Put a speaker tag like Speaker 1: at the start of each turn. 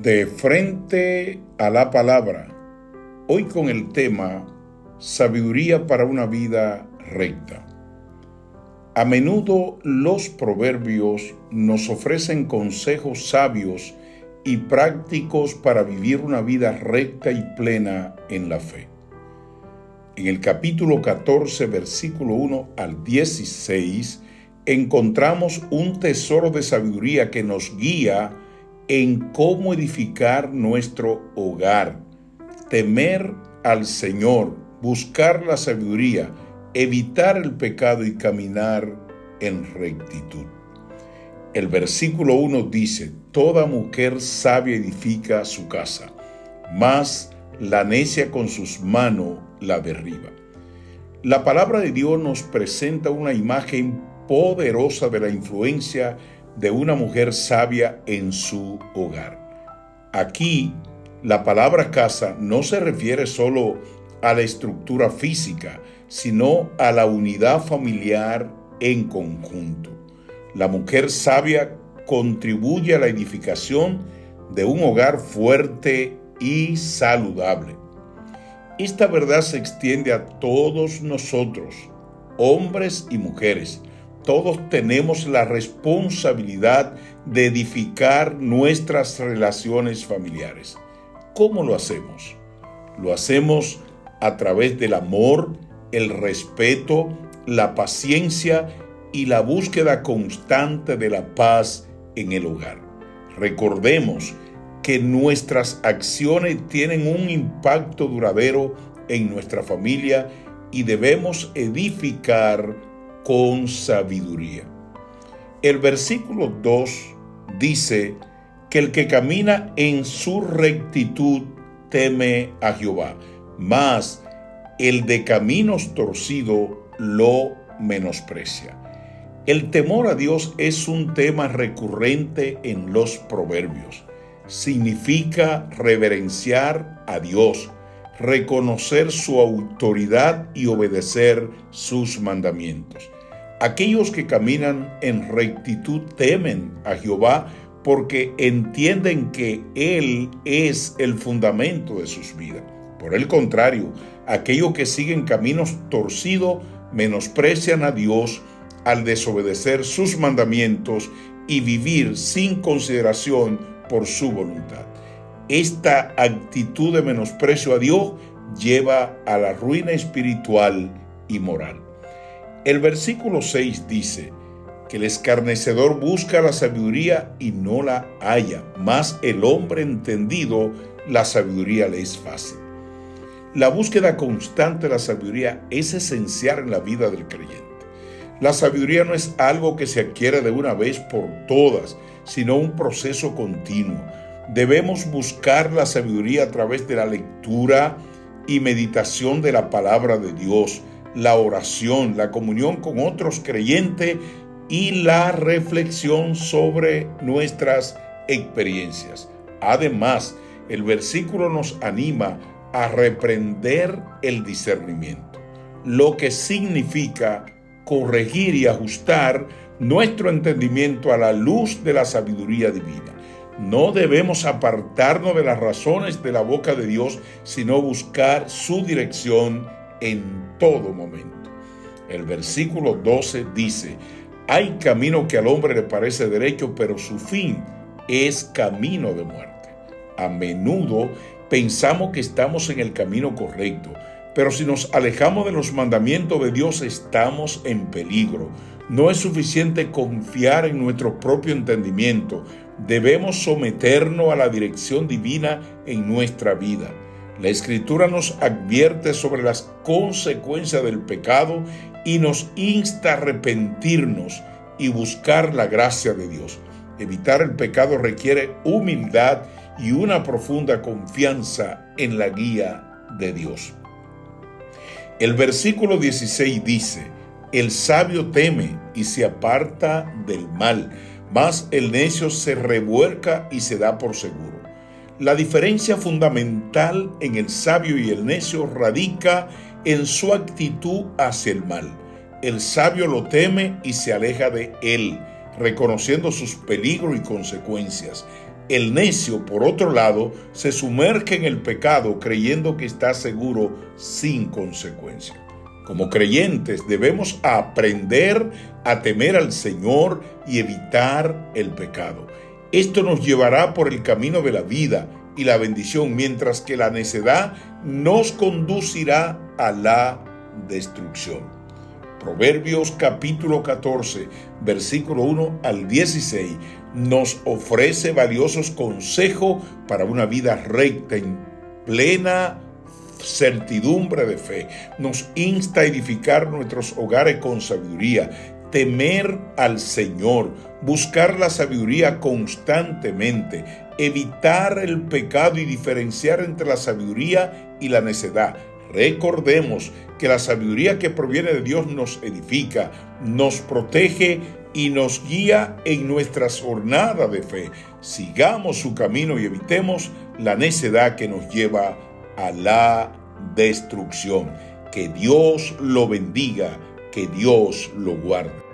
Speaker 1: De frente a la palabra, hoy con el tema Sabiduría para una vida recta. A menudo los proverbios nos ofrecen consejos sabios y prácticos para vivir una vida recta y plena en la fe. En el capítulo 14, versículo 1 al 16, encontramos un tesoro de sabiduría que nos guía en cómo edificar nuestro hogar, temer al Señor, buscar la sabiduría, evitar el pecado y caminar en rectitud. El versículo 1 dice: toda mujer sabia edifica su casa, mas la necia con sus manos la derriba. La palabra de Dios nos presenta una imagen poderosa de la influencia de una mujer sabia en su hogar. Aquí, la palabra casa no se refiere solo a la estructura física, sino a la unidad familiar en conjunto. La mujer sabia contribuye a la edificación de un hogar fuerte y saludable. Esta verdad se extiende a todos nosotros, hombres y mujeres. Todos tenemos la responsabilidad de edificar nuestras relaciones familiares. ¿Cómo lo hacemos? Lo hacemos a través del amor, el respeto, la paciencia y la búsqueda constante de la paz en el hogar. Recordemos que nuestras acciones tienen un impacto duradero en nuestra familia y debemos edificar con sabiduría. El versículo 2 dice que el que camina en su rectitud teme a Jehová, mas el de caminos torcidos lo menosprecia. El temor a Dios es un tema recurrente en los proverbios. Significa reverenciar a Dios, reconocer su autoridad y obedecer sus mandamientos. Aquellos que caminan en rectitud temen a Jehová porque entienden que Él es el fundamento de sus vidas. Por el contrario, aquellos que siguen caminos torcidos menosprecian a Dios al desobedecer sus mandamientos y vivir sin consideración por su voluntad. Esta actitud de menosprecio a Dios lleva a la ruina espiritual y moral. El versículo 6 dice que el escarnecedor busca la sabiduría y no la halla, mas el hombre entendido la sabiduría le es fácil. La búsqueda constante de la sabiduría es esencial en la vida del creyente. La sabiduría no es algo que se adquiere de una vez por todas, sino un proceso continuo. Debemos buscar la sabiduría a través de la lectura y meditación de la palabra de Dios, la oración, la comunión con otros creyentes y la reflexión sobre nuestras experiencias. Además, el versículo nos anima a reprender el discernimiento, lo que significa corregir y ajustar nuestro entendimiento a la luz de la sabiduría divina. No debemos apartarnos de las razones de la boca de Dios, sino buscar su dirección en todo momento. El versículo 12 dice: hay camino que al hombre le parece derecho, pero su fin es camino de muerte. A menudo pensamos que estamos en el camino correcto, pero si nos alejamos de los mandamientos de Dios, estamos en peligro. No es suficiente confiar en nuestro propio entendimiento. Debemos someternos a la dirección divina en nuestra vida. La Escritura nos advierte sobre las consecuencias del pecado y nos insta a arrepentirnos y buscar la gracia de Dios. Evitar el pecado requiere humildad y una profunda confianza en la guía de Dios. El versículo 16 dice: el sabio teme y se aparta del mal, mas el necio se revuelca y se da por seguro. La diferencia fundamental en el sabio y el necio radica en su actitud hacia el mal. El sabio lo teme y se aleja de él, reconociendo sus peligros y consecuencias. El necio, por otro lado, se sumerge en el pecado creyendo que está seguro sin consecuencia. Como creyentes debemos aprender a temer al Señor y evitar el pecado. Esto nos llevará por el camino de la vida y la bendición, mientras que la necedad nos conducirá a la destrucción. Proverbios capítulo 14, versículo 1 al 16, nos ofrece valiosos consejos para una vida recta en plena certidumbre de fe. Nos insta a edificar nuestros hogares con sabiduría, temer al Señor, buscar la sabiduría constantemente, evitar el pecado y diferenciar entre la sabiduría y la necedad. Recordemos que la sabiduría que proviene de Dios nos edifica, nos protege y nos guía en nuestras jornadas de fe. Sigamos su camino y evitemos la necedad que nos lleva a la destrucción. Que Dios lo bendiga, que Dios lo guarde.